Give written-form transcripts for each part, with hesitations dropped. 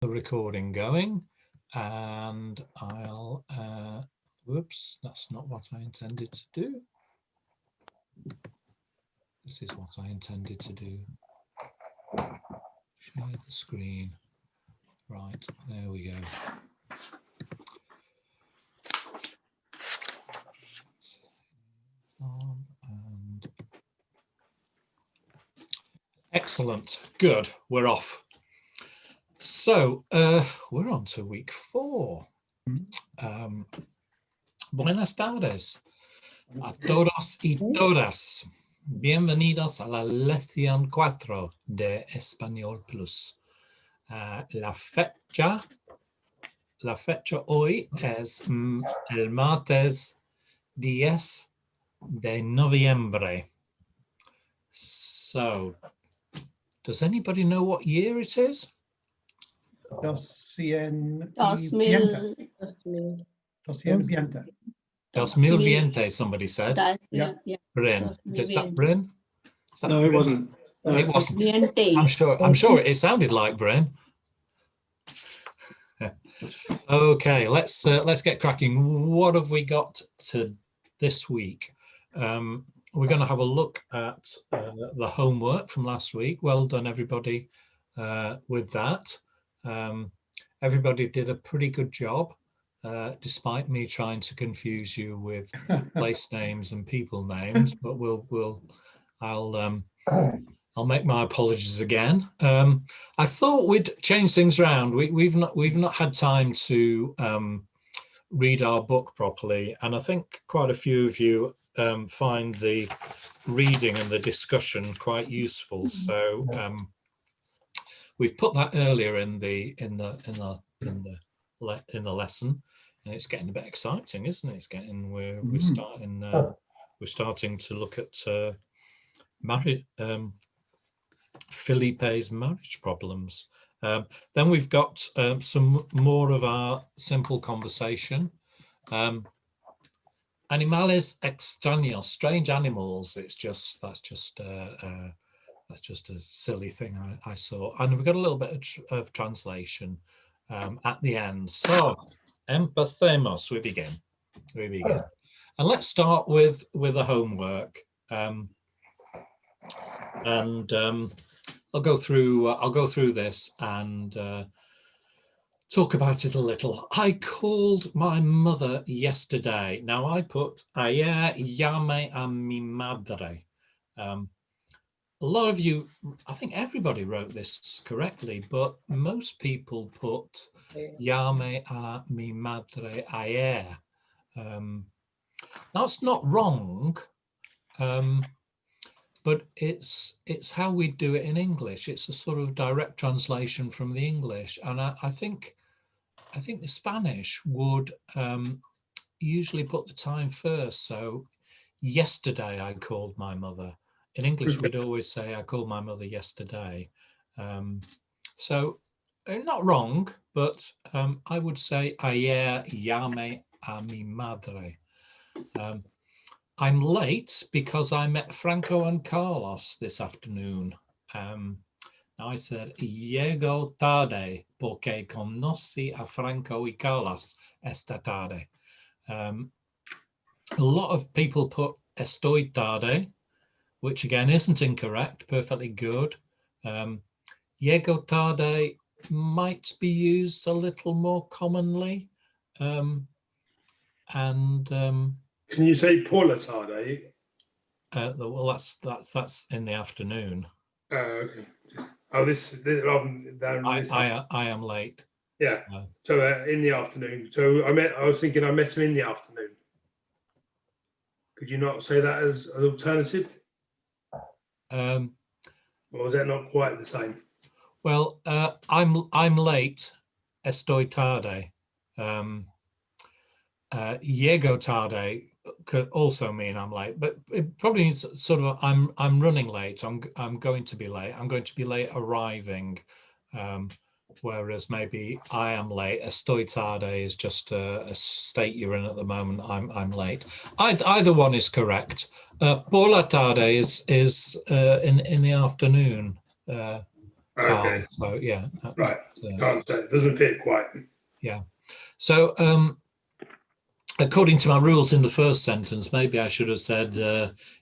the recording going, and I'll, whoops, that's not what I intended to do. This is what I intended to do. Share the screen. Right, there we go. And excellent, good, we're off. So we're on to week 4. Buenas tardes a todos y todas. Bienvenidos a la lección 4 de Español Plus. La fecha hoy es el martes 10 de noviembre. So, does anybody know what year it is? 2020, somebody said. Yeah. Bryn. Is that Bryn? No, it wasn't. It wasn't. I'm sure it sounded like Bryn. Okay, let's get cracking. What have we got to this week? We're going to have a look at the homework from last week. Well done, everybody, with that. Everybody did a pretty good job, despite me trying to confuse you with place names and people names. But I'll make my apologies again. I thought we'd change things around. We've not had time to read our book properly, and I think quite a few of you find the reading and the discussion quite useful. So we've put that earlier in the lesson, and it's getting a bit exciting, isn't it? It's getting we're starting to look at Felipe's marriage problems. Then we've got some more of our simple conversation. Animales extraños, strange animals. That's just a silly thing I saw. And we've got a little bit of translation at the end. So, empecemos. We begin. And let's start with the homework. I'll go through this and talk about it a little. I called my mother yesterday. Now I put ayer llamé a mi madre. A lot of you, I think everybody wrote this correctly, but most people put llamé a mi madre ayer. That's not wrong. But it's how we do it in English. It's a sort of direct translation from the English, and I think the Spanish would usually put the time first. So, yesterday I called my mother. In English, we'd always say I called my mother yesterday. So, not wrong, but I would say ayer llamé a mi madre. I'm late because I met Franco and Carlos this afternoon. Now I said, llego tarde porque conocí a Franco y Carlos esta tarde. A lot of people put estoy tarde, which again isn't incorrect, perfectly good. Llego tarde might be used a little more commonly. Can you say por la tarde? Well, that's in the afternoon. Okay. Oh, this I am late. Yeah. So in the afternoon. So I was thinking I met him in the afternoon. Could you not say that as an alternative? Or is that not quite the same? Well, I'm late. Estoy tarde. Llego tarde could also mean I'm late, but it probably means sort of I'm running late. I'm going to be late. I'm going to be late arriving. Whereas maybe I am late. Estoy tarde is just a state you're in at the moment. I'm late. Either one is correct. Por la tarde is in the afternoon. Okay. So yeah. Right. Can't say. It doesn't fit quite. Yeah. So according to my rules in the first sentence, maybe I should have said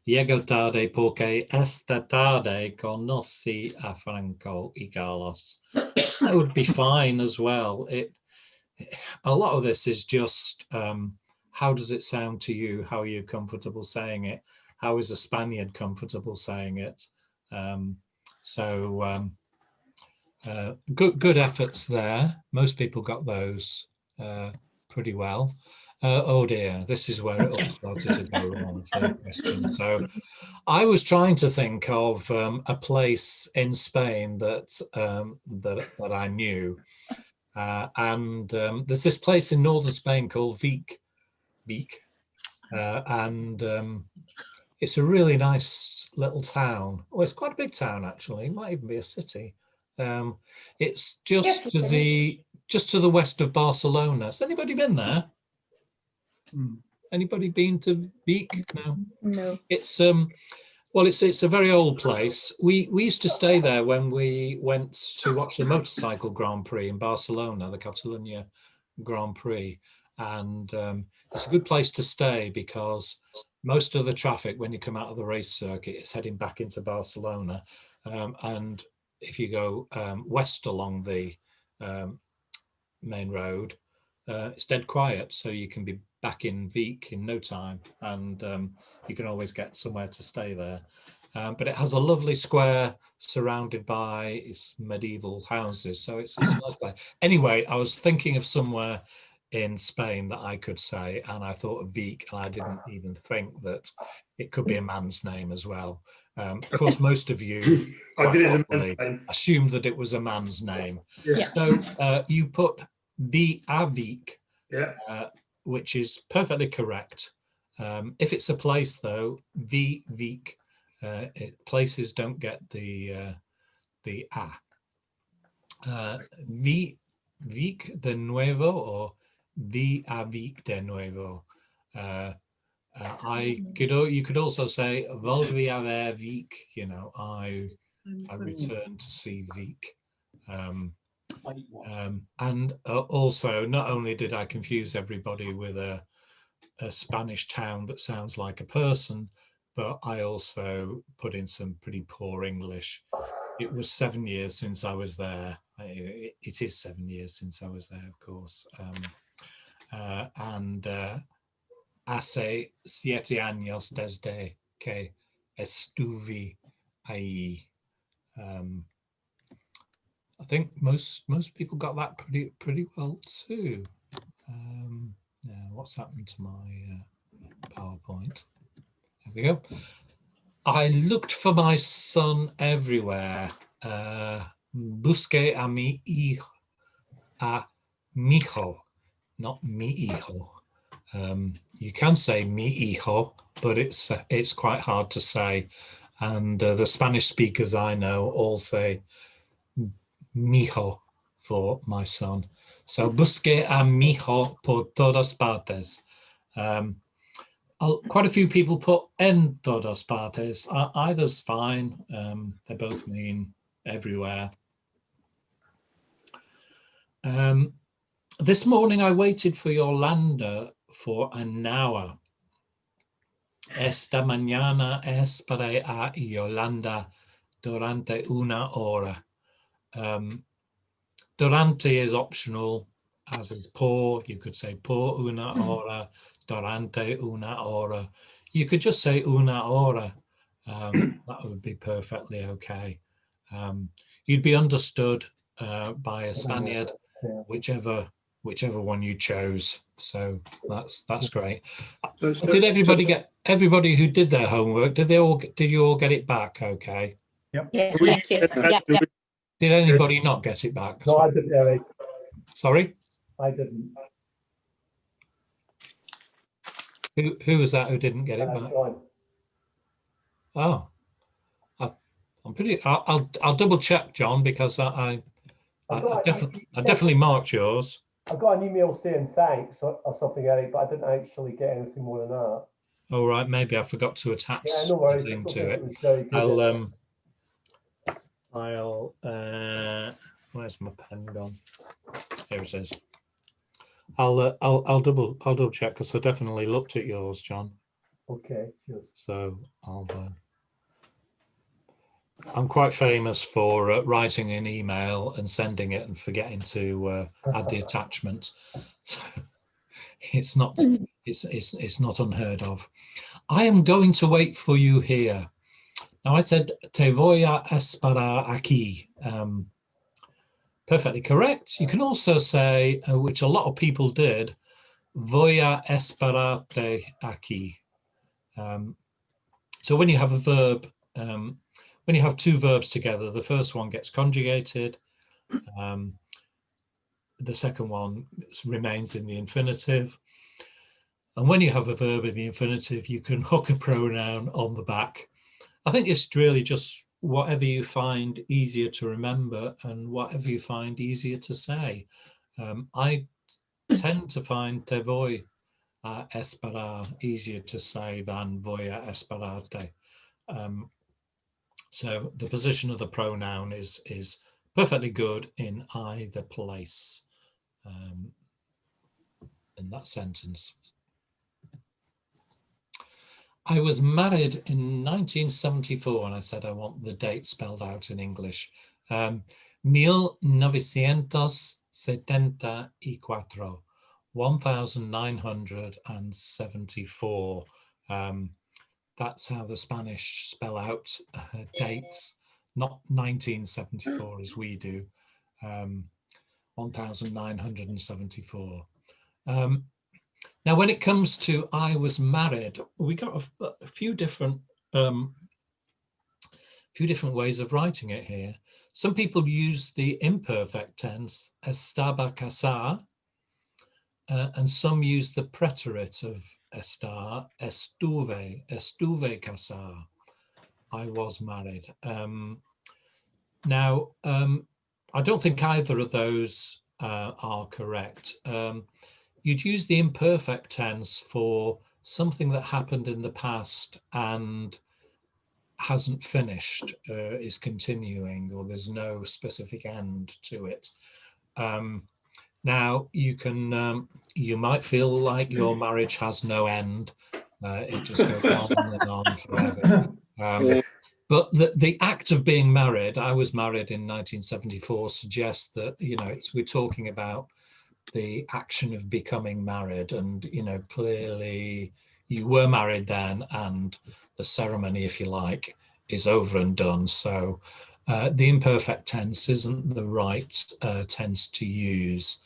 llego tarde porque esta tarde conocí a Franco y Carlos. That would be fine as well. A lot of this is just how does it sound to you? How are you comfortable saying it? How is a Spaniard comfortable saying it? Good efforts there. Most people got those pretty well. Oh dear, this is where it all started to go wrong. Third question. So I was trying to think of a place in Spain that I knew, and there's this place in northern Spain called Vic, and it's a really nice little town. Well, it's quite a big town actually. It might even be a city. It's just to the west of Barcelona. Has anybody been there? Anybody been to Vic? No. No. It's well, it's a very old place. We used to stay there when we went to watch the motorcycle Grand Prix in Barcelona, the Catalunya Grand Prix, and it's a good place to stay because most of the traffic when you come out of the race circuit is heading back into Barcelona, and if you go west along the main road, it's dead quiet, so you can be back in Vic in no time, and you can always get somewhere to stay there. But it has a lovely square surrounded by its medieval houses, so it's a nice place. Anyway, I was thinking of somewhere in Spain that I could say, and I thought of Vic, and I didn't even think that it could be a man's name as well. Of course, most of you I did it as a man's name. assumed that it was a man's name. Yeah. So you put Vic, Yeah. which is perfectly correct. If it's a place, though, Vic, places don't get the a. Vic de nuevo or Vic de nuevo. You could also say volví a ver Vic. You know, I returned to see Vic. And also, not only did I confuse everybody with a Spanish town that sounds like a person, but I also put in some pretty poor English. It was 7 years since I was there. It is 7 years since I was there, of course. And hace 7 años desde que estuve ahí. I think most people got that pretty well too. Now what's happened to my PowerPoint? There we go. I looked for my son everywhere. Busqué a mi hijo, not mi hijo. You can say mi hijo, but it's quite hard to say. And the Spanish speakers I know all say mijo for my son. So busqué a mi hijo por todas partes. Quite a few people put en todas partes. Either's fine. They both mean everywhere. This morning I waited for Yolanda for an hour. Esta mañana esperé a Yolanda durante una hora. Durante is optional, as is por. You could say por una hora, durante una hora. You could just say una hora. That would be perfectly okay. You'd be understood by a Spaniard, whichever one you chose. So that's great. Did everybody who did their homework? Did you all get it back? Okay. Yep. Yes. Thank you. Yeah. Did anybody not get it back? No, I didn't, Eric. Sorry? I didn't. Who was that who didn't get it back? John. Oh, I'll double check, John, because I definitely marked yours. I got an email saying thanks or something, Eric, but I didn't actually get anything more than that. All right, maybe I forgot to attach Yeah, no worries. something I to it. was very good. Where's my pen gone? Here it is. I'll double check because I definitely looked at yours, John. Okay, cheers. So I'm quite famous for writing an email and sending it and forgetting to add the attachment. So it's not unheard of. I am going to wait for you here. Now I said te voy a esperar aquí. Perfectly correct. You can also say, which a lot of people did, voy a esperarte aquí. So when you have a verb, when you have two verbs together, the first one gets conjugated. The second one remains in the infinitive. And when you have a verb in the infinitive, you can hook a pronoun on the back. I think it's really just whatever you find easier to remember and whatever you find easier to say. I tend to find te voy a esperar easier to say than voy a esperarte. So the position of the pronoun is perfectly good in either place in that sentence. I was married in 1974, and I said I want the date spelled out in English. 1974, 1974. That's how the Spanish spell out dates, not 1974 as we do, 1974. Now, when it comes to I was married, we got a few different ways of writing it here. Some people use the imperfect tense, estaba casada, and some use the preterite of estar, estuve casada, I was married. Now, I don't think either of those are correct. You'd use the imperfect tense for something that happened in the past and hasn't finished, is continuing, or there's no specific end to it. Now you can, you might feel like your marriage has no end. It just goes on and on forever. But the act of being married, I was married in 1974, suggests that, you know, we're talking about the action of becoming married, and, you know, clearly you were married then, and the ceremony, if you like, is over and done. So the imperfect tense isn't the right tense to use.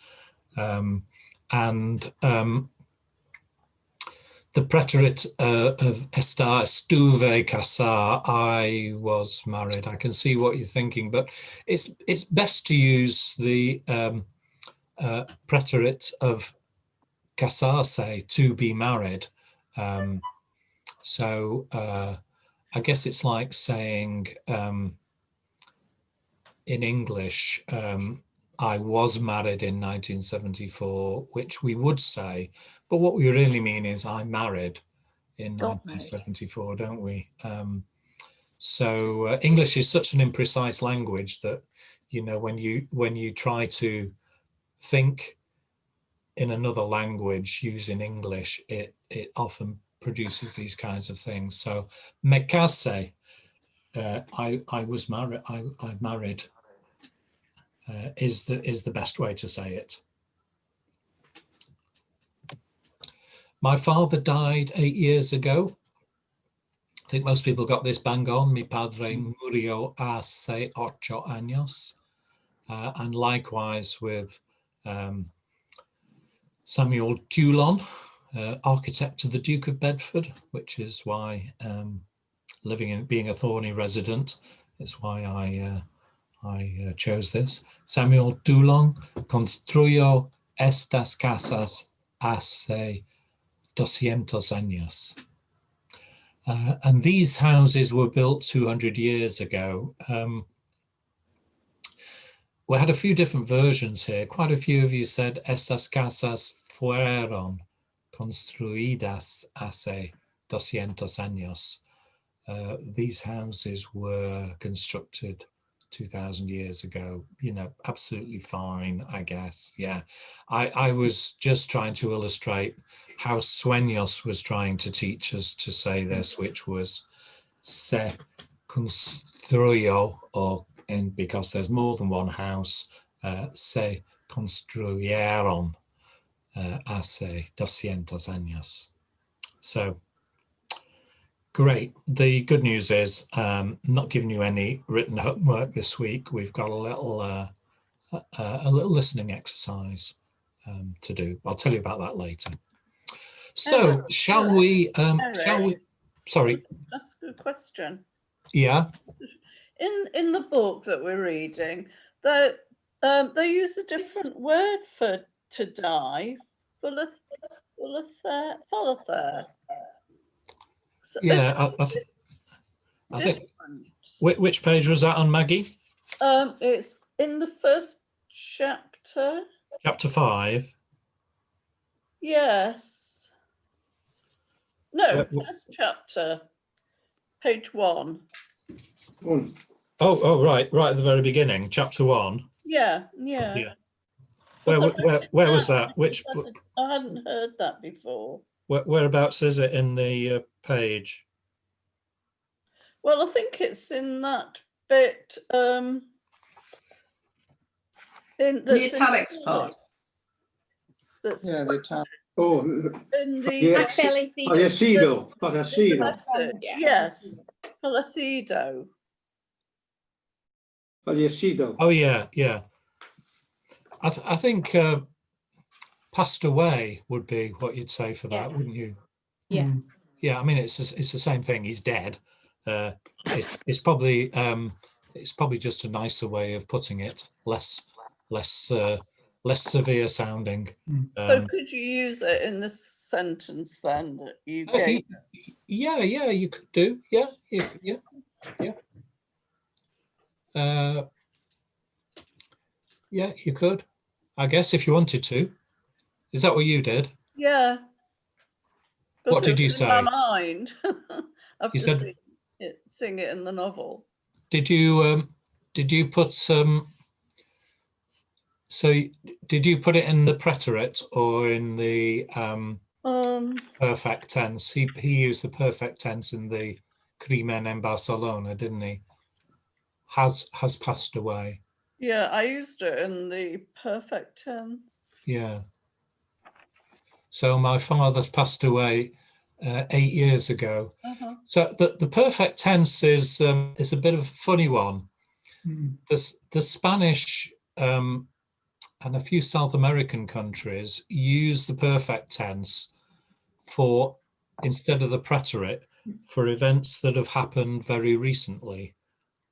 The preterite of estar, estuve casada, I was married. I can see what you're thinking, but it's best to use the preterite of casarse, to be married. So I guess it's like saying in English, I was married in 1974, which we would say, but what we really mean is I married in 1974, don't we? So English is such an imprecise language that, you know, when you try to think in another language using English, it often produces these kinds of things. So me casé, I was married. I married is the best way to say it. My father died 8 years ago. I think most people got this bang on. Mi padre murió hace 8 años. And likewise with Samuel Dulon, architect to the Duke of Bedford, which is why being a Thorney resident, is why I chose this. Samuel Dulon construyó estas casas hace 200 años. And these houses were built 200 years ago. We had a few different versions here. Quite a few of you said estas casas fueron construidas hace 200 años. These houses were constructed 2,000 years ago, you know, absolutely fine, I guess. Yeah, I was just trying to illustrate how Sueños was trying to teach us to say this, which was se construyó, or because there's more than one house, se construyeron hace 200 años. So great. The good news is not giving you any written homework this week. We've got a little listening exercise to do. I'll tell you about that later. So shall we? Sorry. That's a good question. Yeah. In the book that we're reading, they use a different word for to die. Falathur. Yeah, I think. Which page was that on, Maggie? It's in the first chapter. Chapter 5. Yes. No, first chapter, page 1. Oh, right at the very beginning, chapter 1. Yeah. Where was that? Which? I hadn't heard that before. Whereabouts is it in the page? Well, I think it's in that bit. In The italics part. That's Yeah, the italics. Oh, in the yes. Fallecido. Yes, Fallecido. Fallecido. Oh yeah. I think passed away would be what you'd say for that, wouldn't you? Yeah. Yeah, I mean it's the same thing. He's dead. It's probably just a nicer way of putting it, less severe sounding. So could you use it in this sentence then that you gave? Yeah, you could do. Yeah. Yeah, you could, I guess, if you wanted to. Is that what you did? Yeah. What did you say? In my mind. I've You just said- sing it in the novel. Did you put some? So did you put it in the preterite or in the perfect tense? He used the perfect tense in the Crimen en Barcelona, didn't he? Has passed away. Yeah, I used it in the perfect tense. Yeah. So my father's passed away 8 years ago. So the perfect tense is a bit of a funny one. The Spanish and a few South American countries use the perfect tense for, instead of the preterite, for events that have happened very recently,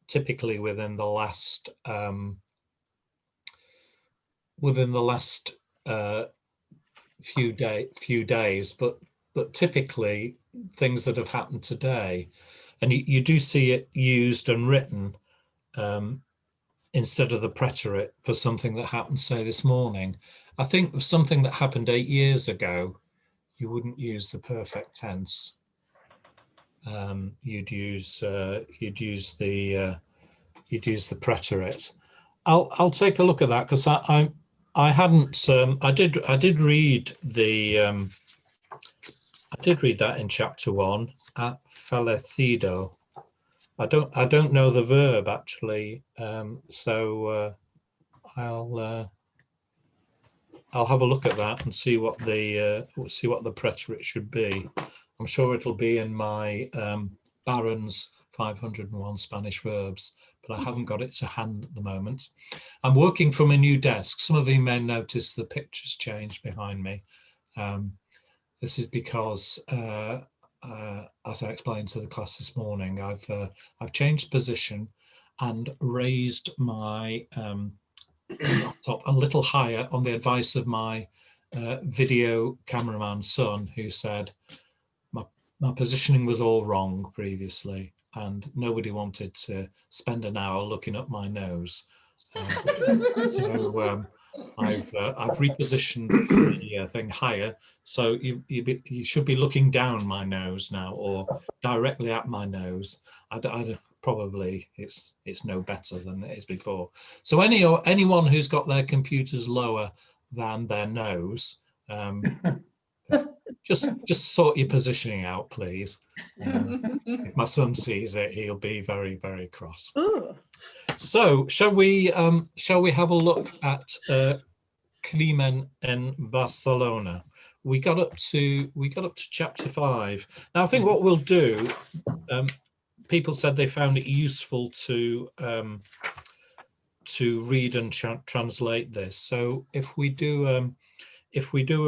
typically within the last few days, but typically things that have happened today, and you do see it used and written instead of the preterite for something that happened, say, this morning. I think for something that happened 8 years ago, you wouldn't use the perfect tense. You'd use the preterite. I'll take a look at that, because I hadn't. I did read that in chapter 1 at fallecido. I don't know the verb actually, so I'll have a look at that and see what the preterite should be. I'm sure it'll be in my Barron's 501 Spanish verbs, but I haven't got it to hand at the moment. I'm working from a new desk. Some of you may notice the pictures changed behind me. This is because, as I explained to the class this morning, I've changed position and raised my laptop a little higher on the advice of my video cameraman son, who said my positioning was all wrong previously and nobody wanted to spend an hour looking up my nose. So I've repositioned the thing higher, so you should be looking down my nose now, or directly at my nose. I probably it's no better than it is before. So anyone who's got their computers lower than their nose, just sort your positioning out, please. If my son sees it, he'll be very, very cross. Ooh. So shall we have a look at Climen in Barcelona? We got up to chapter 5. Now I think what we'll do, people said they found it useful to read and translate this. So if we do a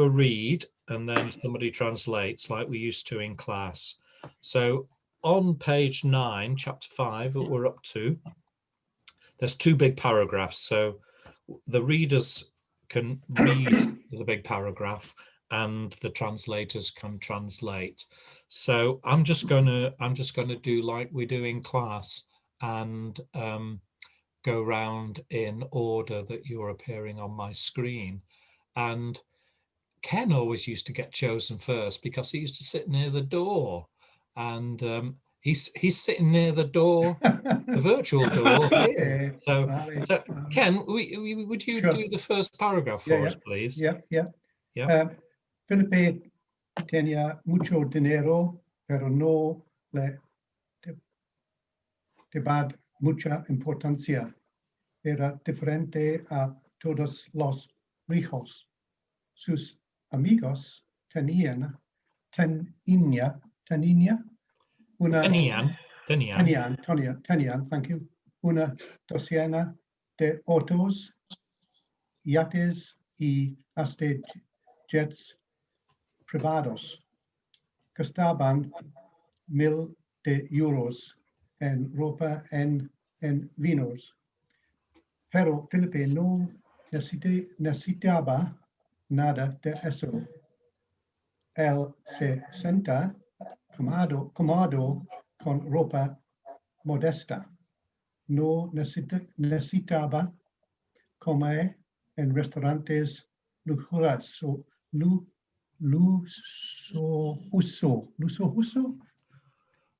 read and then somebody translates like we used to in class. So on page 9, chapter 5, that we're up to, there's 2 big paragraphs. So the readers can read the big paragraph and the translators can translate. So I'm just gonna do like we do in class and go round in order that you're appearing on my screen. And Ken always used to get chosen first because he used to sit near the door, and he's sitting near the door, the virtual door here. So Ken, would you do the first paragraph for us, please? Felipe tenía mucho dinero, pero no le daba mucha importancia. Era diferente a todos los ricos. Sus amigos tenían, thank you, una docena de autos, yates y hasta jets privados. Gastaban 1,000 euros en ropa en vinos. Pero Felipe no necesitaba nada de eso. Él se senta cómodo con ropa modesta. No necesitaba comer en restaurantes lujosos.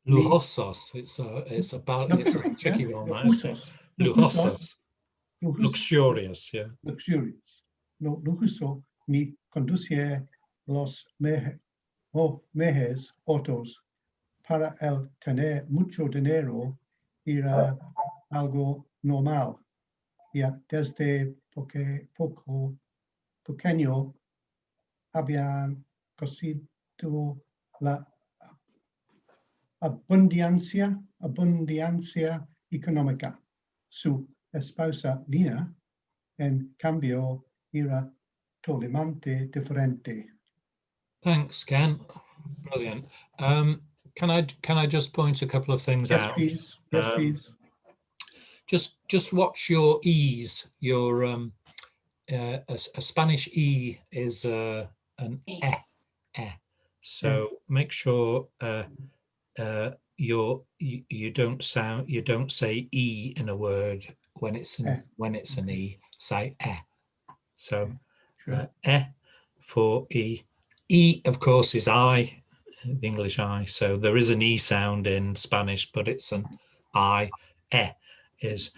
Lujosos. It's a tricky one, isn't it? Lujosos. Luxurious, yeah. Luxurious. No lujoso ni conducir los mejores autos. Para él tener mucho dinero era algo normal. Ya desde pequeño habían conocido la abundancia económica. Su esposa Lina, en cambio, era totalmente diferente. Thanks, Ken. Brilliant. Can I just point a couple of things out? Please. Yes, please. Just watch your E's. Your a Spanish E is an e. So make sure you don't say E in a word when it's an E. Say e. So e for E. E, of course, is I, the English I. So there is an E sound in Spanish, but it's an I. E is.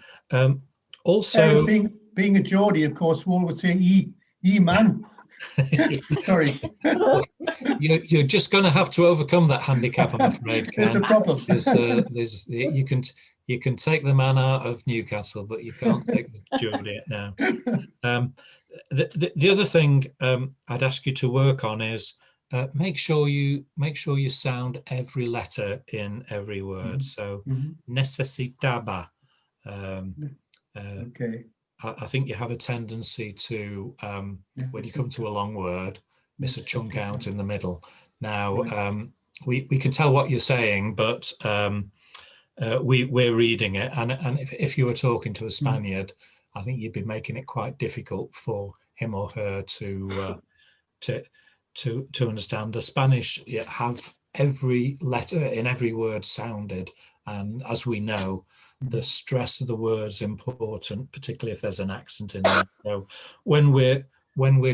Also, being a Geordie, of course, we always say E man. Sorry. You're just going to have to overcome that handicap, I'm afraid. There's a problem. You can take the man out of Newcastle, but you can't take the Geordie now. The other thing I'd ask you to work on is make sure you sound every letter in every word. So necesitaba. Okay. I think you have a tendency to, when you come to a long word, miss a chunk out in the middle. Now, we can tell what you're saying, but we're reading it. And if you were talking to a Spaniard, I think you'd be making it quite difficult for him or her to understand. The Spanish have every letter in every word sounded. And as we know, the stress of the word is important, particularly if there's an accent in there. So when we're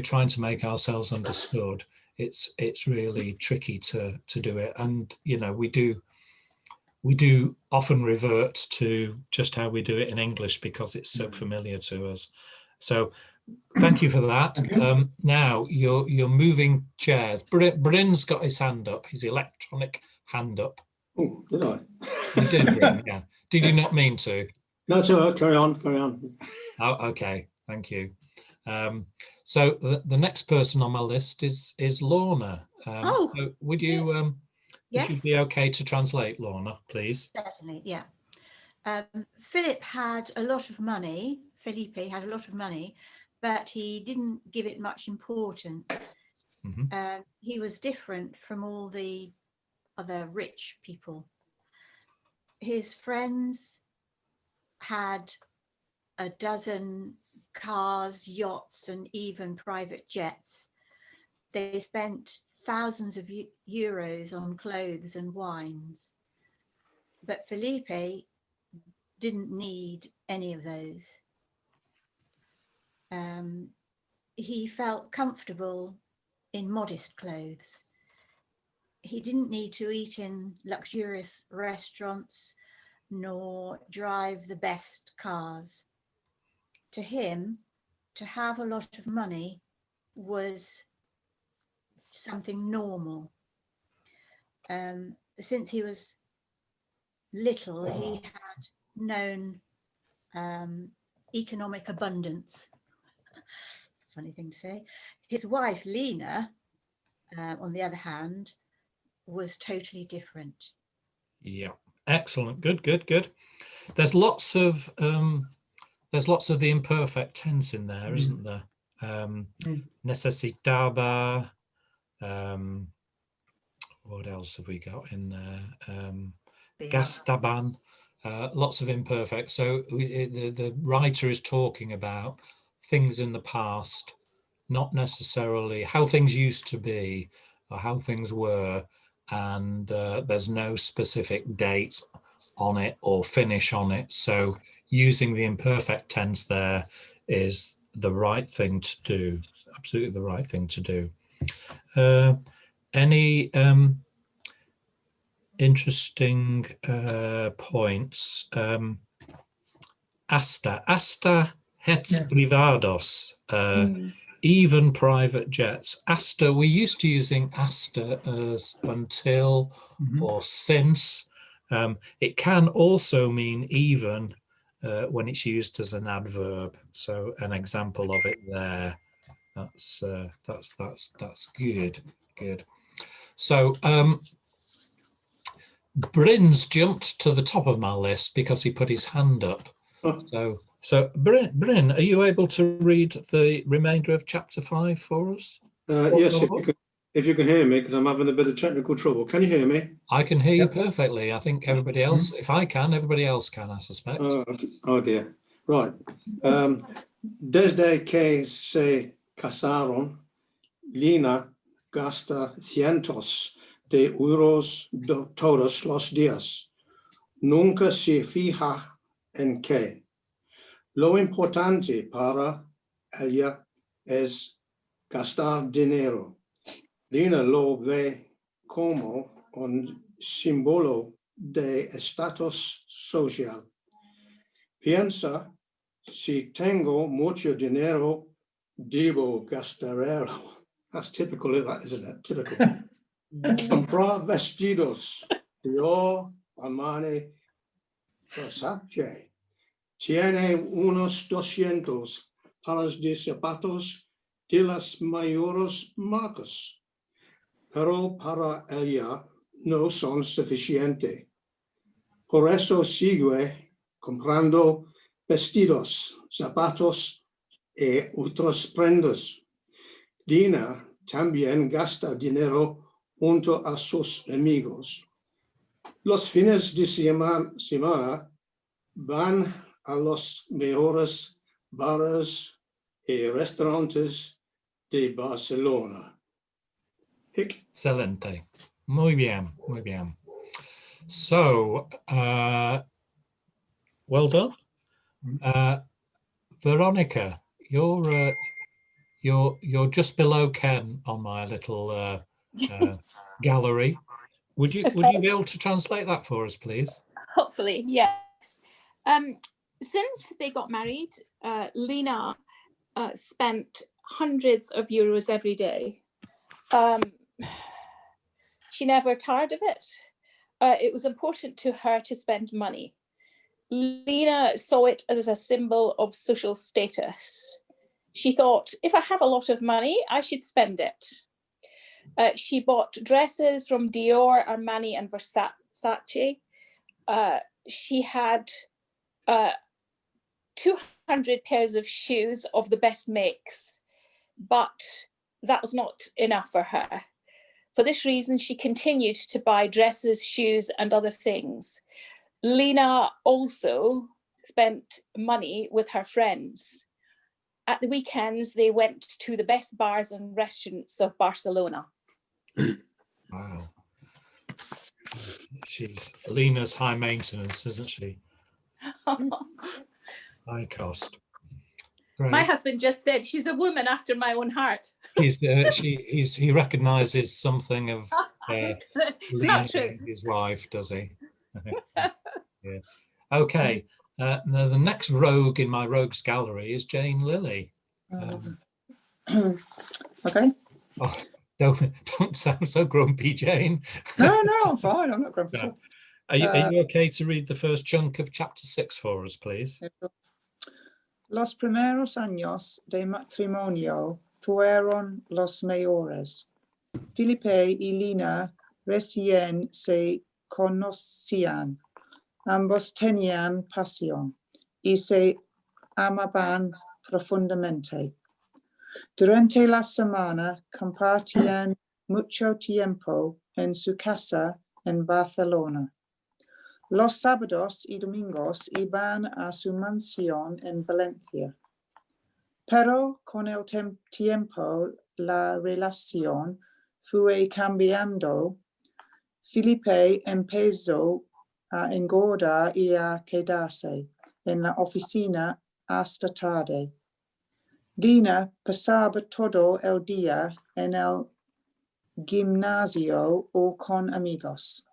trying to make ourselves understood, it's really tricky to do it. And we do we do often revert to just how we do it in English because it's so familiar to us. So thank you for that. Thank you. Now you're moving chairs. Bryn's got his hand up, his electronic hand up. Oh, did I? You did, Bryn, yeah. Did you not mean to? No, it's all right. Carry on, carry on. Oh, okay, thank you. So the next person on my list is Lorna. Oh, so would you would you yes, be okay to translate, Lorna, please? certainly, yeah. Philip had a lot of money. Felipe had a lot of money, but he didn't give it much importance. Mhm. He was different from all the other rich people. His friends had a dozen cars, yachts, and even private jets. They spent thousands of euros on clothes and wines. But Felipe didn't need any of those. He felt comfortable in modest clothes. He didn't need to eat in luxurious restaurants nor drive the best cars. To him, to have a lot of money was something normal. Since he was little, he had known economic abundance. Funny thing to say. His wife, Lena, on the other hand, was totally different. Yeah, excellent. Good. There's lots of the imperfect tense in there, isn't there? Necesitaba. What else have we got in there? Gastaban. Lots of imperfect. So the writer is talking about things in the past, not necessarily how things used to be or how things were, and there's no specific date on it or finish on it. So using the imperfect tense there is the right thing to do, absolutely the right thing to do. Any interesting points? Asta hets privados, even private jets. Asta, we're used to using asta as until or since. It can also mean even when it's used as an adverb. So an example of it there. That's good. So Bryn's jumped to the top of my list because he put his hand up. So Bryn, are you able to read the remainder of chapter 5 for us? Yes, if you can hear me, because I'm having a bit of technical trouble. Can you hear me? I can hear you perfectly. I think everybody else, if I can, everybody else can, I suspect. Oh dear. Right. Desde que se casaron, Lina gasta cientos de euros todos los días. Nunca se fija en qué. Lo importante para ella es gastar dinero. Lina lo ve como un símbolo de estatus social. Piensa, si tengo mucho dinero, debo gastarlo. That's typical of that, isn't it? Typical. Comprar vestidos, Dior, Armani, Versace. Tiene unos 200 pares de zapatos de las mayores marcas, pero para ella no son suficientes. Por eso sigue comprando vestidos, zapatos y otras prendas. Lina también gasta dinero junto a sus amigos. Los fines de semana van a los mejores bares y restaurantes de Barcelona. Excelente. Muy bien. So, well done. Veronica, you're just below Ken on my little gallery. Would you be able to translate that for us, please? Hopefully, yes. Since they got married, Lena spent hundreds of euros every day. She never tired of it. It was important to her to spend money. Lena saw it as a symbol of social status. She thought, if I have a lot of money, I should spend it. She bought dresses from Dior, Armani, and Versace. She had 200 pairs of shoes of the best makes, but that was not enough for her. For this reason, she continued to buy dresses, shoes, and other things. Lena also spent money with her friends. At the weekends, they went to the best bars and restaurants of Barcelona. Wow. Lena's high maintenance, isn't she? High cost. Great. My husband just said she's a woman after my own heart. He recognises something of It's Lena not true. being his wife, does he? Yeah. Okay. Now the next rogue in my rogues gallery is Jane Lilly. Okay. Oh, don't sound so grumpy, Jane. No, I'm fine. I'm not grumpy. No. Are you okay to read the first chunk of chapter 6 for us, please? Los primeros años de matrimonio fueron los mejores. Felipe y Lina recién se conocían. Ambos tenían pasión y se amaban profundamente. Durante la semana compartían mucho tiempo en su casa en Barcelona. Los sábados y domingos iban a su mansión en Valencia. Pero con el tiempo la relación fue cambiando. Felipe empezó a engordar y a quedarse en la oficina hasta tarde. Lina pasaba todo el día en el gimnasio o con amigos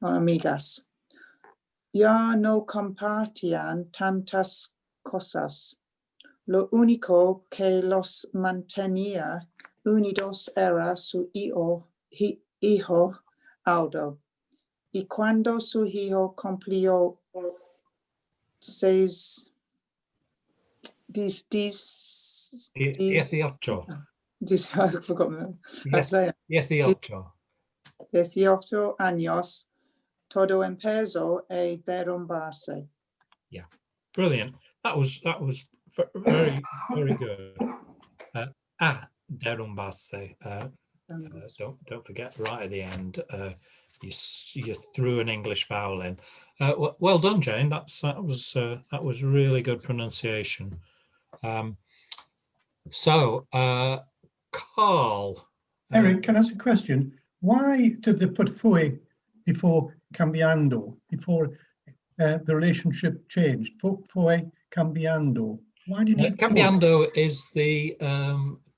o amigas. Ya no compartían tantas cosas. Lo único que los mantenía unidos era su hijo Aldo. Y cuando su hijo cumplió 18. 18 años, todo empezó a derrumbarse. Yeah, brilliant. That was very good. Derrumbarse. Don't forget right at the end. You threw an English vowel in. Well done, Jane. That was really good pronunciation. So, Carl. Eric, can I ask a question? Why did they put fue before cambiando, before the relationship changed? Fue cambiando. Why do you need cambiando is the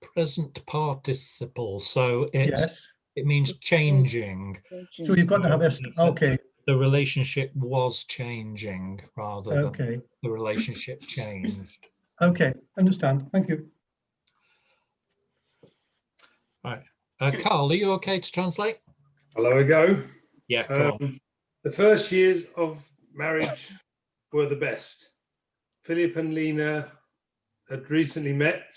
present participle, so it means changing. So you've got to have this. Okay. The relationship was changing rather than the relationship changed. Okay, understand. Thank you. Right. Carl, are you okay to translate? Hello, we go. Yeah, come on. The first years of marriage were the best. Philip and Lena had recently met.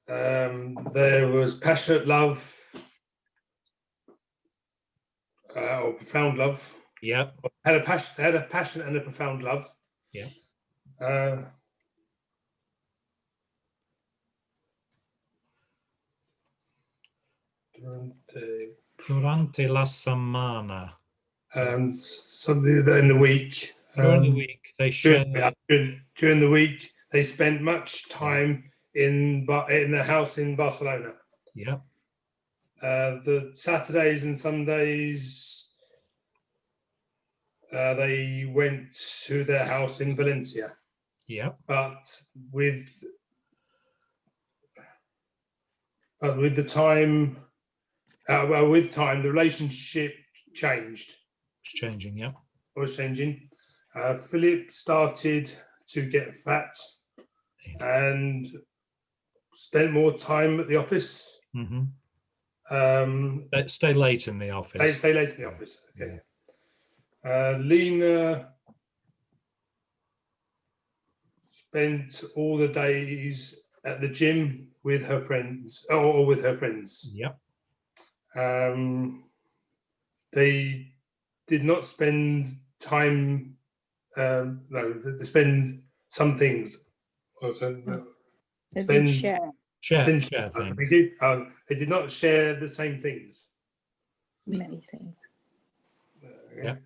There was passionate love, or profound love. Yeah. Had a passion and a profound love. Yeah. Durante la semana. Something in the week. During the week, they shared. During the week, they spent much time in the house in Barcelona. Yeah. The Saturdays and Sundays, they went to their house in Valencia. Yeah. But with the time Well, with time, the relationship changed. It's changing, yeah. Was changing. Philip started to get fat and spent more time at the office. Mm-hmm. Stay late in the office. Stay late in the office. Okay. Lena spent all the days at the gym with her friends, or with her friends. Yep. They did not spend time. No, they spend some things. They didn't share Share things. They did not share the same things. many things. Yeah.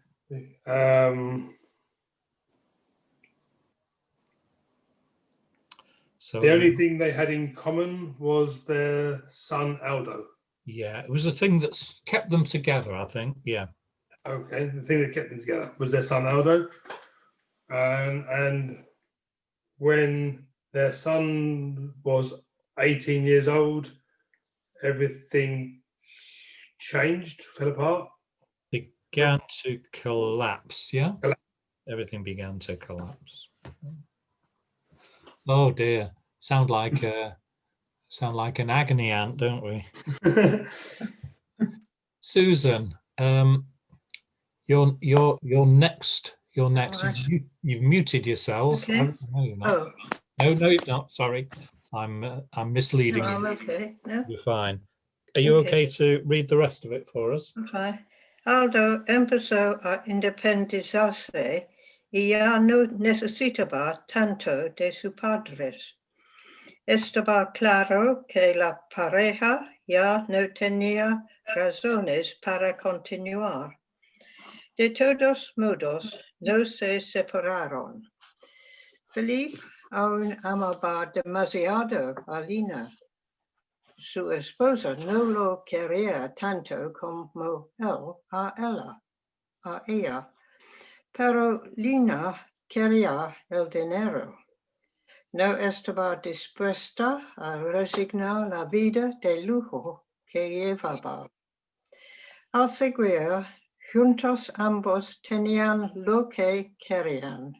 So the only thing they had in common was their son Aldo. Yeah, it was a thing that's kept them together, I think. Yeah. Okay, the thing that kept them together was their son Aldo, and when their son was 18 years old, everything changed, fell apart. Began to collapse, yeah? Everything began to collapse. Oh dear. Sound like an agony aunt, don't we? Susan, you're next. You're next. Right. You've muted yourself. Okay. No, you're not. Oh, No, you've not. Sorry. I'm misleading no, you. I'm okay. No, You're fine. Are you Okay. okay to read the rest of it for us? I'm fine. Aldo empezó a independizarse y ya no necesitaba tanto de sus padres. Estaba claro que la pareja ya no tenía razones para continuar. De todos modos, no se separaron. Felipe aún amaba demasiado a Lina. Su esposa no lo quería tanto como él a ella, pero Lina quería el dinero. No estaba dispuesta a resignar la vida de lujo que llevaba. Al seguir, juntos ambos tenían lo que querían.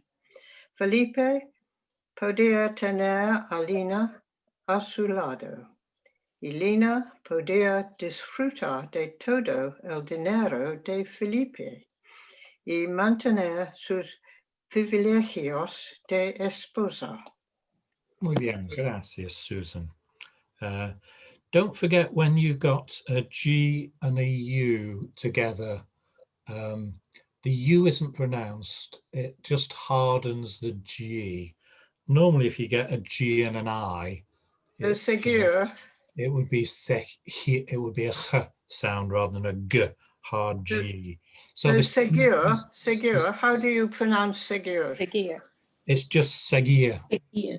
Felipe podía tener a Lina a su lado. Y Lina podía disfrutar de todo el dinero de Felipe y mantener sus privilegios de esposa. Muy bien, gracias, Susan. Don't forget when you've got a G and a U together, the U isn't pronounced, it just hardens the G. Normally, if you get a G and an I, it would be it would be a H sound rather than a G, hard G. So Segure, how do you pronounce Segure? Segure. It's just Segure.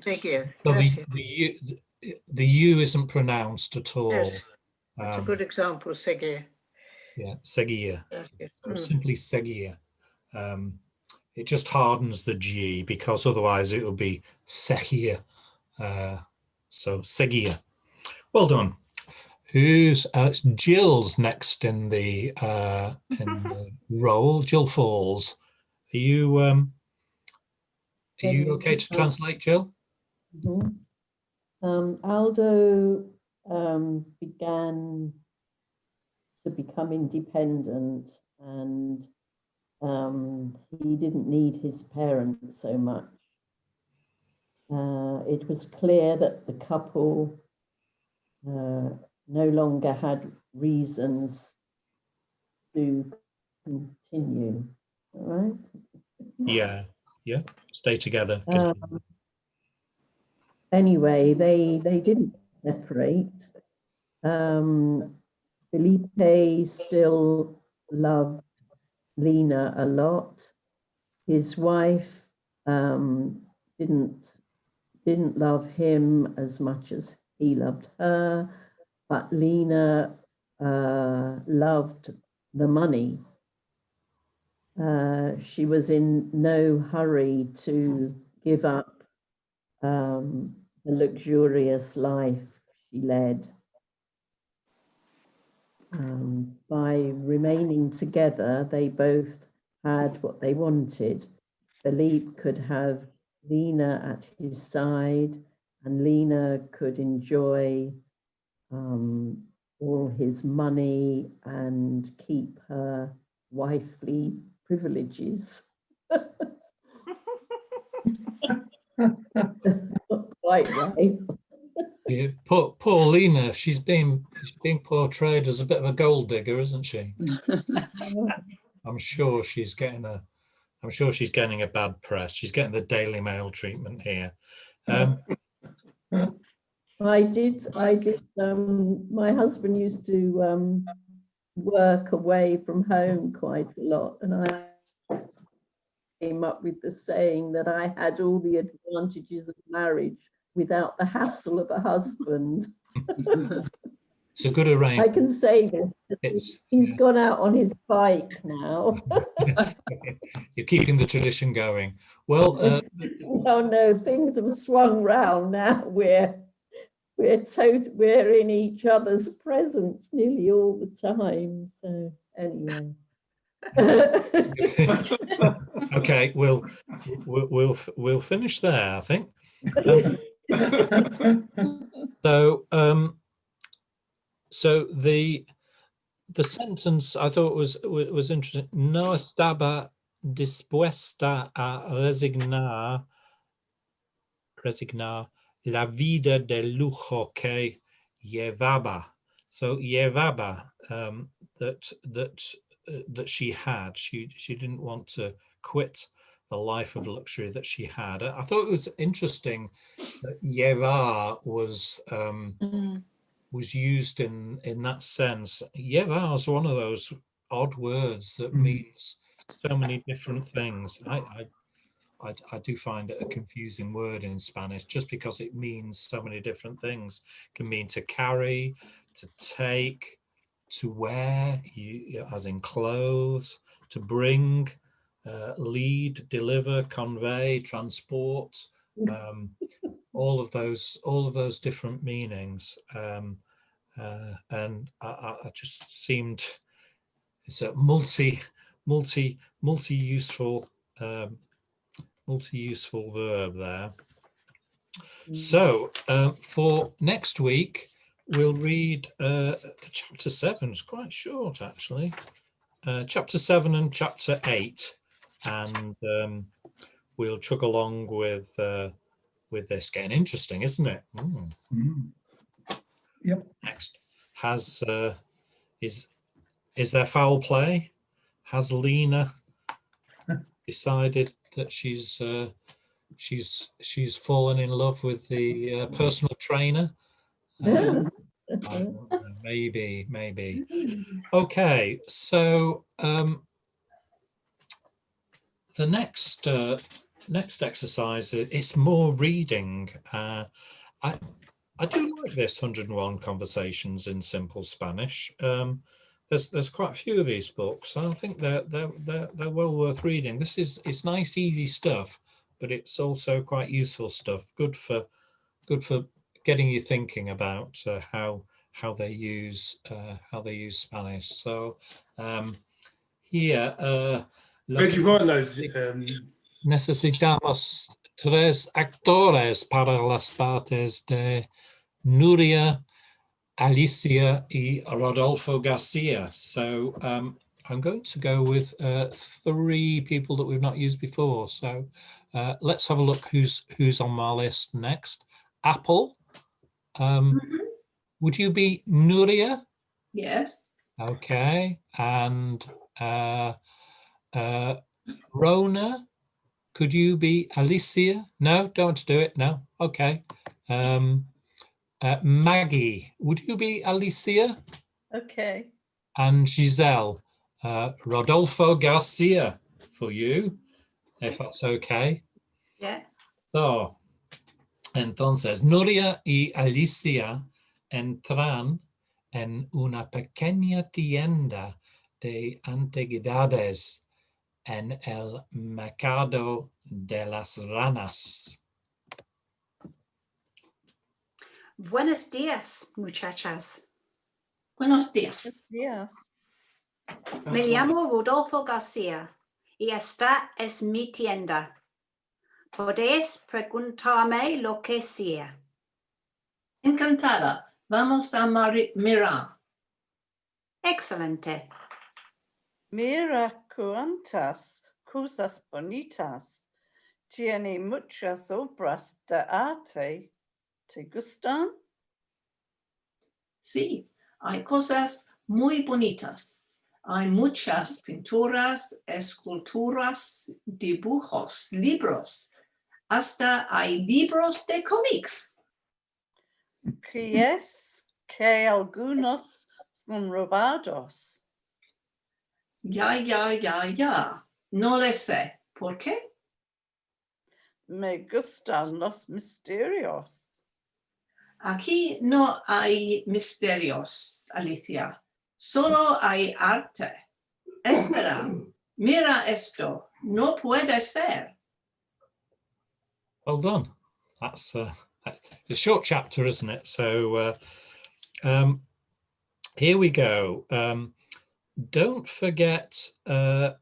Segure. So the U isn't pronounced at all. Yes, that's a good example, Segure. Yeah, Segure. So simply Segure. It just hardens the G because otherwise it would be Segure. So Segure. Well done. Who's it's Jill's next in the role? Jill Falls. Are you okay to translate, Jill? Aldo began to become independent, and he didn't need his parents so much. It was clear that the couple no longer had reasons to continue. All right? Yeah. Stay together. Anyway, they didn't separate. Felipe still loved Lina a lot. His wife didn't love him as much as he loved her, but Lina loved the money. She was in no hurry to give up the luxurious life she led. by remaining together, they both had what they wanted. Philippe could have Lena at his side, and Lena could enjoy all his money and keep her wifely privileges. Not quite right. Yeah, poor Lena, she's being portrayed as a bit of a gold digger, isn't she? I'm sure she's getting a bad press. She's getting the Daily Mail treatment here. I did. My husband used to work away from home quite a lot, and I came up with the saying that I had all the advantages of marriage without the hassle of a husband. It's a good arrangement. I can say this. He's gone out on his bike now. You're keeping the tradition going. Well, no, things have swung round now. We're in each other's presence nearly all the time. So anyway. Okay, we'll finish there, I think. So the sentence I thought was interesting. No estaba dispuesta a resignar la vida de lujo que llevaba. So llevaba, that she had. She didn't want to quit the life of luxury that she had. I thought it was interesting that llevar was used in that sense. Llevar is one of those odd words that means so many different things. I do find it a confusing word in Spanish, just because it means so many different things. It can mean to carry, to take, to wear, as in clothes, to bring, lead, deliver, convey, transport, all of those different meanings. And I just seemed, it's a multi-useful verb there. So for next week, we'll read chapter 7. It's quite short, actually. Chapter 7 and chapter 8, and we'll chug along with this. Getting interesting, isn't it? Yep. Next, is there foul play? Has Lena decided that she's fallen in love with the personal trainer? Maybe. Okay, so the next exercise is more reading. I do like this 101 Conversations in Simple Spanish. There's quite a few of these books, and I think they're well worth reading. It's nice, easy stuff, but it's also quite useful stuff. Good for getting you thinking about how they use Spanish. So here, where do you find those? Necesitamos 3 actores para las partes de Nuria, Alicia y Rodolfo Garcia. So I'm going to go with 3 people that we've not used before. So let's have a look who's on my list next. Apple. Would you be Nuria? Yes. Okay. And Rona, could you be Alicia? No, don't want to do it. No. Okay. Maggie, would you be Alicia? Okay. And Giselle, Rodolfo Garcia for you, if that's okay. Yeah. So, entonces, Nuria y Alicia entran en una pequeña tienda de antigüedades en el mercado de las ranas. Buenos días, muchachas. Buenos días. Yes. Me llamo Rodolfo García y esta es mi tienda. Podéis preguntarme lo que sea. Encantada. Vamos a mirar. Excelente. Mira cuantas cosas bonitas. Tiene muchas obras de arte. ¿Te gustan? Sí, hay cosas muy bonitas. Hay muchas pinturas, esculturas, dibujos, libros. Hasta hay libros de cómics. ¿Crees que algunos son robados? Ya. No le sé. ¿Por qué? Me gustan los misterios. Aquí no hay misterios, Alicia. Solo hay arte. Espera, mira esto. No puede ser. Well done. That's a short chapter, isn't it? So here we go. Don't forget the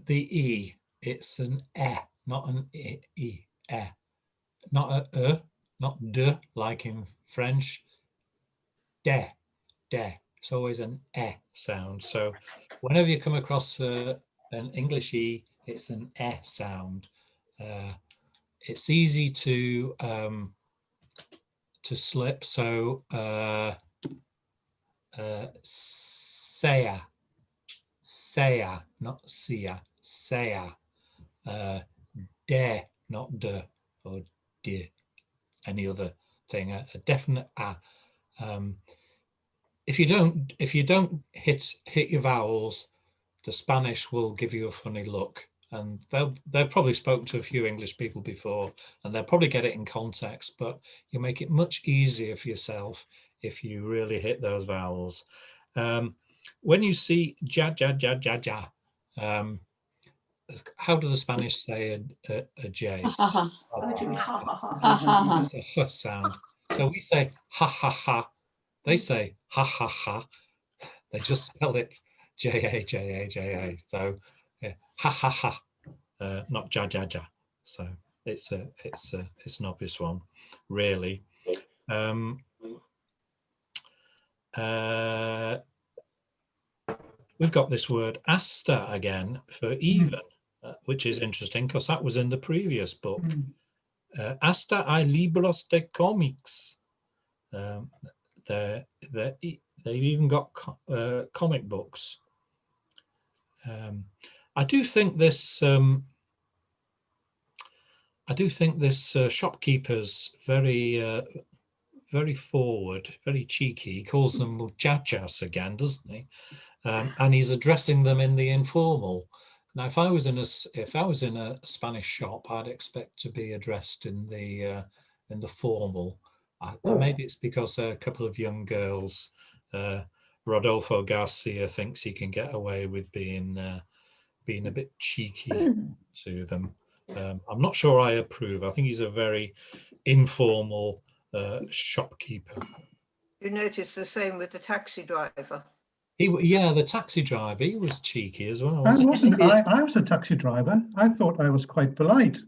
E. It's an E, not an E. E. Not a not de, like in French. De. It's always an E sound. So whenever you come across an English E, it's an E sound. It's easy to slip. So saya, not sia, saya. De, not de, or de, any other thing. A definite a. If you don't hit your vowels, the Spanish will give you a funny look. And they've probably spoken to a few English people before, and they'll probably get it in context, but you make it much easier for yourself if you really hit those vowels. When you see ja, how do the Spanish say a J? It's a F sound. So we say ha ha ha. They say ha ha ha. They just spell it J-A. So yeah, ha ha ha, not ja. So it's an obvious one, really. We've got this word hasta again for even, which is interesting because that was in the previous book. Hasta hay libros de cómics. They've even got comic books. I do think this shopkeeper's very forward, very cheeky. He calls them muchachas again, doesn't he? And he's addressing them in the informal. Now, if I was in a Spanish shop, I'd expect to be addressed in the formal. Maybe it's because a couple of young girls. Rodolfo Garcia thinks he can get away with being a bit cheeky to them. I'm not sure I approve. I think he's a very informal shopkeeper. You notice the same with the taxi driver. The taxi driver, he was cheeky as well. I wasn't. I was a taxi driver. I thought I was quite polite.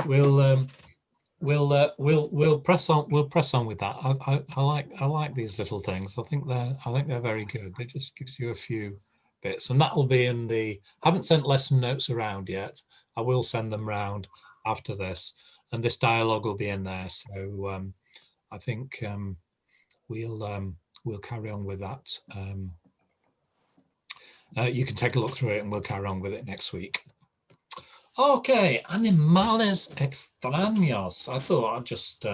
We'll press on. We'll press on with that. I like these little things. I think they're very good. They just gives you a few bits, and that'll be in the. I haven't sent lesson notes around yet. I will send them round after this, and this dialogue will be in there. So I think we'll carry on with that. You can take a look through it, and we'll carry on with it next week. Okay, animales extraños. I thought I'd just,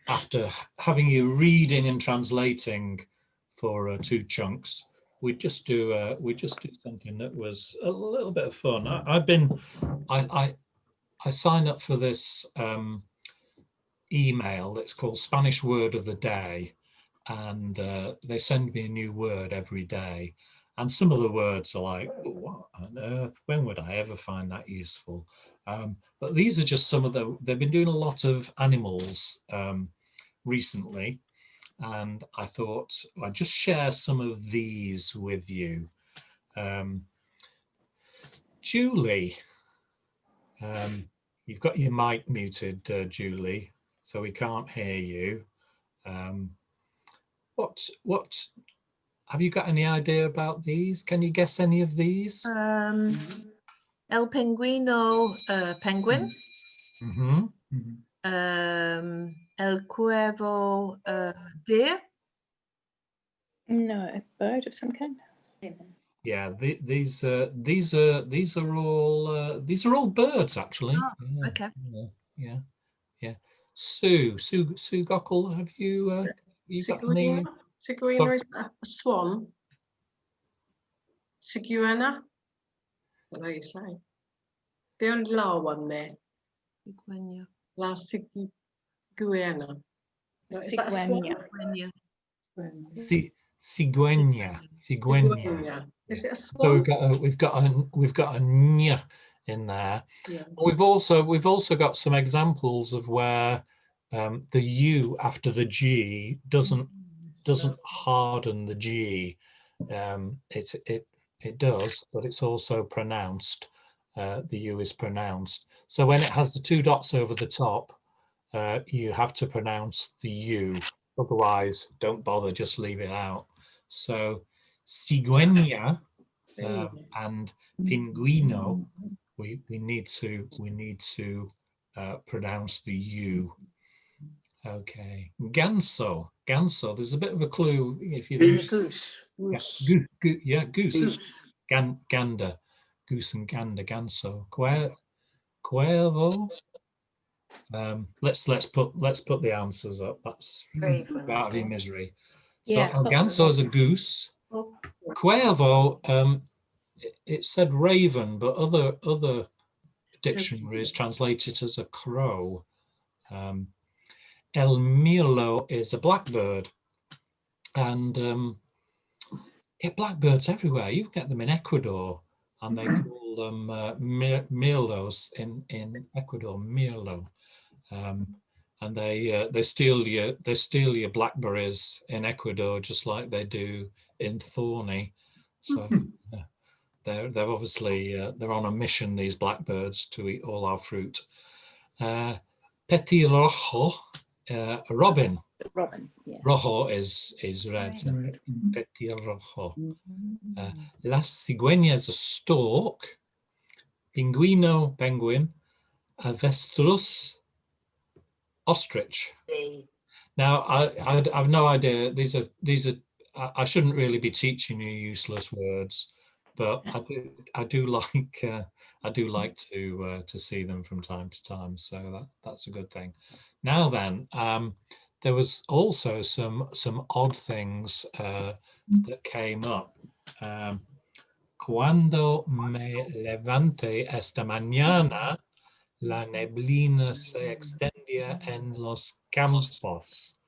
after having you reading and translating for 2 chunks, we'd just do something that was a little bit of fun. I sign up for this email that's called Spanish Word of the Day, and they send me a new word every day. And some of the words are like, "Oh, what on earth? When would I ever find that useful?" But these are just some of they've been doing a lot of animals recently. And I thought I'd just share some of these with you. Julie, you've got your mic muted, Julie, so we can't hear you. What have you got any idea about these? Can you guess any of these? El Penguino, penguin. Mm-hmm. El Cuervo, deer. No, a bird of some kind. Yeah, these are all birds actually. Oh, Yeah, okay. yeah. Sue Gockel, have you got any? Ciguena is a swan. Ciguena. What do you say? The only la one there. Ciguena. La Ciguena. Ciguena. Ciguena. Is it a swan? So we've got a nya in there. Yeah. We've also got some examples of where the U after the G doesn't harden the G. It does, but it's also pronounced. The U is pronounced. So when it has the two dots over the top, you have to pronounce the U. Otherwise, don't bother, just leave it out. So ciguena and pinguino, we need to pronounce the U. Okay, ganso. There's a bit of a clue if you Goose. Goose. Gander, goose and gander. Ganso. Cuervo. Let's put the answers up. That's out of your misery. So Yeah, ganso is a goose. Cuervo, it said raven, but other dictionaries translate it as a crow. El mirlo is a blackbird, and blackbirds everywhere. You get them in Ecuador, and they call them mirlos in Ecuador, mirlo. And they steal your blackberries in Ecuador just like they do in Thorney. So they're obviously they're on a mission, these blackbirds, to eat all our fruit. Petirrojo, robin. Robin, yeah. Rojo is red. Petirrojo. La cigüeña is a stork. Pinguino, penguin. Avestruz, ostrich. Now I've no idea. These are I shouldn't really be teaching you useless words, but I do like to see them from time to time. So that's a good thing. Now then, there was also some odd things that came up. Cuando me levante esta mañana, la neblina se extendía en los campos.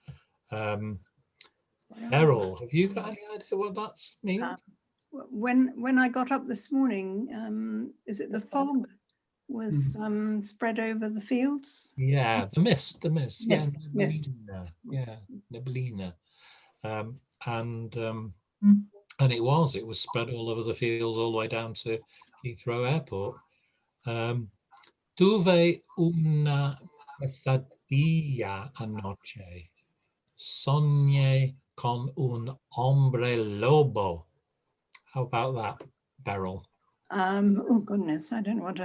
Errol, have you got any idea what that means? When I got up this morning, is it the fog was spread over the fields? Yeah, the mist. Yeah, mist. Neblina. And it was spread all over the fields, all the way down to Heathrow Airport. Tuve una pesadilla anoche. Soñé con un hombre lobo. How about that, Beryl? Oh goodness, I don't know what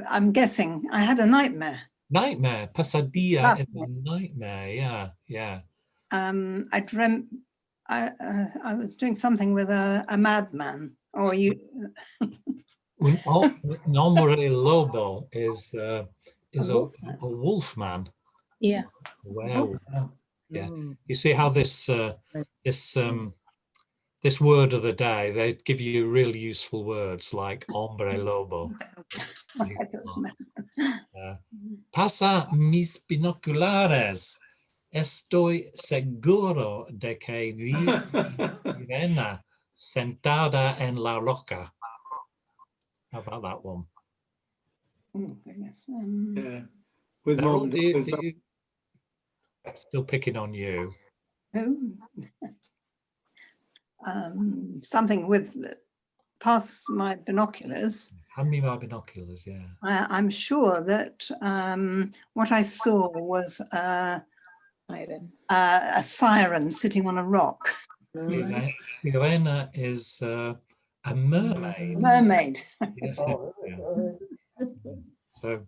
I'm guessing I had a nightmare. Nightmare, pesadilla is a nightmare. Yeah. I dreamt I was doing something with a madman, or you. Un hombre lobo is a wolf man. Yeah. Wow. Yeah. You see how this word of the day, they give you really useful words like hombre lobo. Pasa mis binoculares. Estoy seguro de que viene sentada en la roca. How about that one? Oh, goodness. Yeah. With Errol, mum. still picking on you. Oh. Something with past my binoculars. Hand me my binoculars, yeah. I'm sure that what I saw was a siren sitting on a rock. Sirena is a mermaid. Mermaid. Yes, yeah. So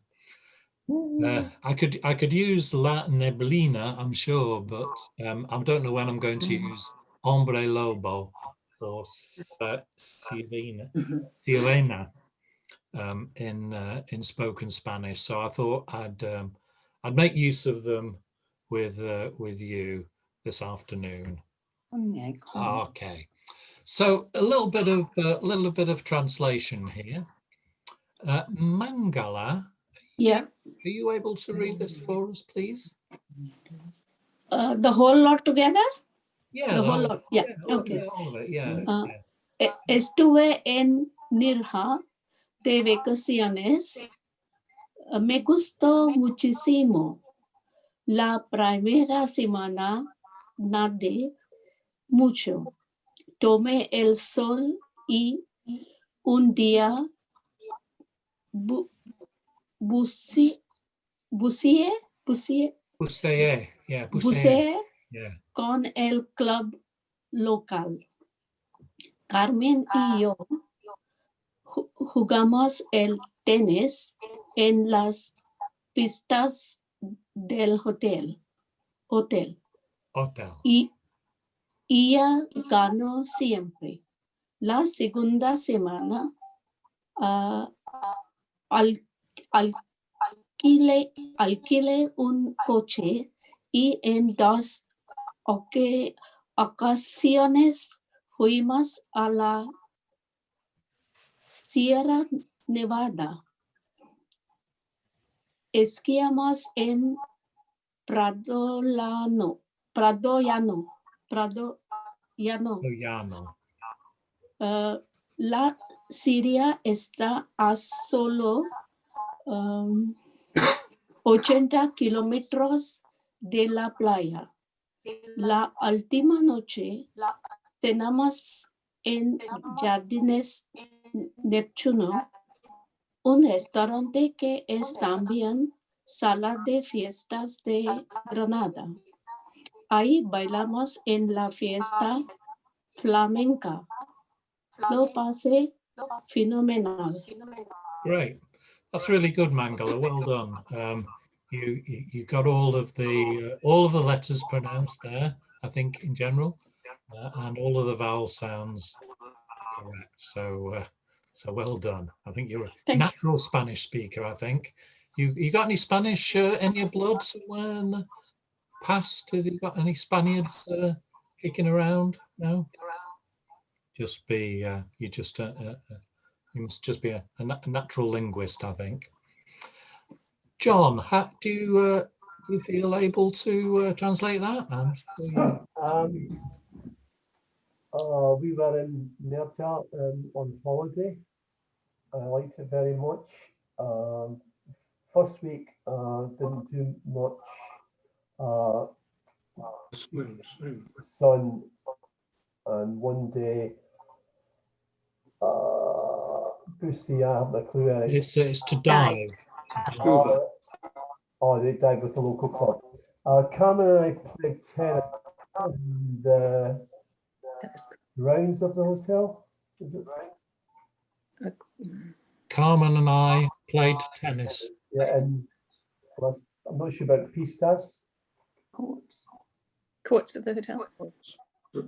I could use La Neblina, I'm sure, but I don't know when I'm going to use Hombre Lobo or Sirena in spoken Spanish. So I thought I'd make use of them with you this afternoon. Okay, so a little bit of translation here. Mangala, Yeah. are you able to read this for us, please? The whole lot together? Yeah, the whole lot. Yeah, okay. all of it, yeah. Estuve en Nirja de vacaciones. Me gustó muchísimo. La primera semana nadé mucho. Tomé el sol y un día buceé con el club local. Carmen y yo jugamos el tenis en las pistas del hotel. Y ella ganó siempre. La segunda semana alquilé un coche y en dos ocasiones fuimos a la Sierra Nevada. Esquiamos en Prado Llano. La Siria está a solo 80 kilómetros de la playa. La última noche cenamos en Jardines Neptuno, un restaurante que es también sala de fiestas de Granada. Ahí bailamos en la fiesta flamenca. Lo pasé fenomenal. Great, that's really good, Mangala. Well done. You got all of the letters pronounced there, I think, in general, and all of the vowel sounds correct. So well done. I think you're a natural Spanish speaker. I think you got any Spanish in your blood somewhere in the past? Have you got any Spaniards kicking around? No. Just be you must just be a natural linguist, I think. John, how do you feel able to translate that? We were in Nerja on holiday. I liked it very much. First week didn't do much. Sun, and one day Busia, I have no clue. It's to dive. They dive with the local club. Carmen and I played tennis in the grounds of the hotel. Is it right? Carmen and I played tennis. Yeah, and I'm not sure about pistas. Courts of the hotel.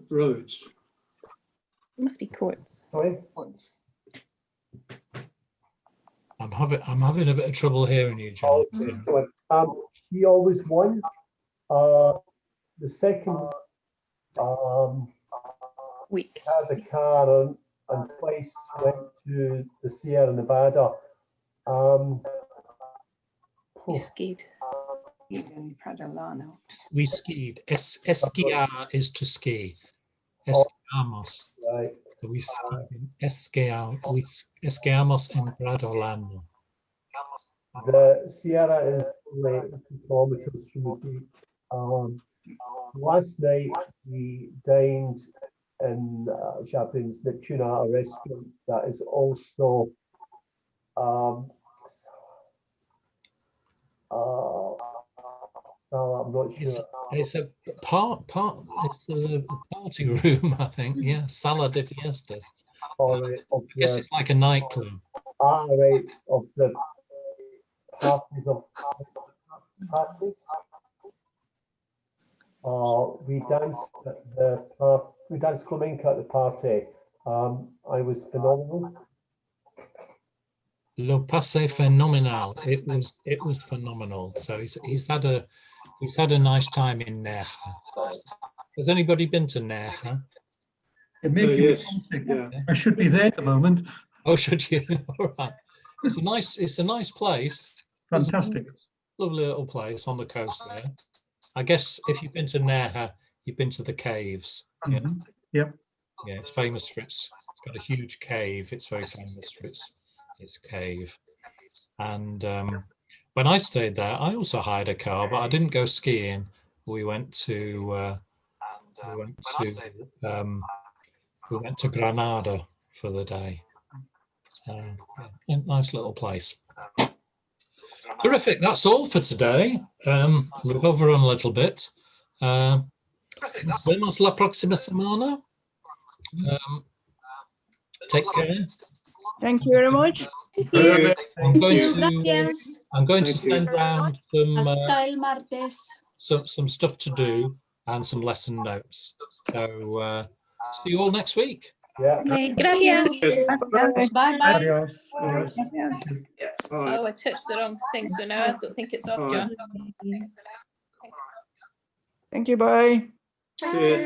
Roads. It must be courts. Sorry? Courts. I'm having a bit of trouble hearing you, John. She always won. The second week had a car and twice went to the Sierra Nevada. We skied. In Pradolano. We skied. Esquiar is to ski. Esquiamos. Right. Esqueamos en Bradolano. The Sierra is only 2 kilometers from the beach. Last night we dined in Chaplin's Neptuna, a restaurant that is also I'm not sure. It's a it's a party room, I think. Yeah, Sala de Fiestas. Right, I guess it's like a nightclub. Right, of the parties of parties. We danced at we danced flamenco at the party. I was phenomenal. Lo pasé fenomenal. It was phenomenal. So he's had a nice time in Nerja. Has anybody been to Nerja? It makes me Yes, homesick. yeah. I should be there at the moment. Oh, should you? All right. It's a nice place. Fantastic. Lovely little place on the coast there. I guess if you've been to Nerja, you've been to the caves. Yeah. Yep. Yeah, it's famous for it's got a huge cave. It's very famous for its cave. And when I stayed there, I also hired a car, but I didn't go skiing. We went to Granada for the day. Yeah, nice little place. Terrific. That's all for today. We've overrun a little bit. Nos vemos la próxima semana. Take care. Thank you very much. I'm going to send round Hasta el martes. some stuff to do and some lesson notes. So see you all next week. Yeah. Okay, gracias. Bye bye. Adios. Adios. Oh, I touched the wrong thing, so now I don't think it's off, John. Thank you, bye. Cheers.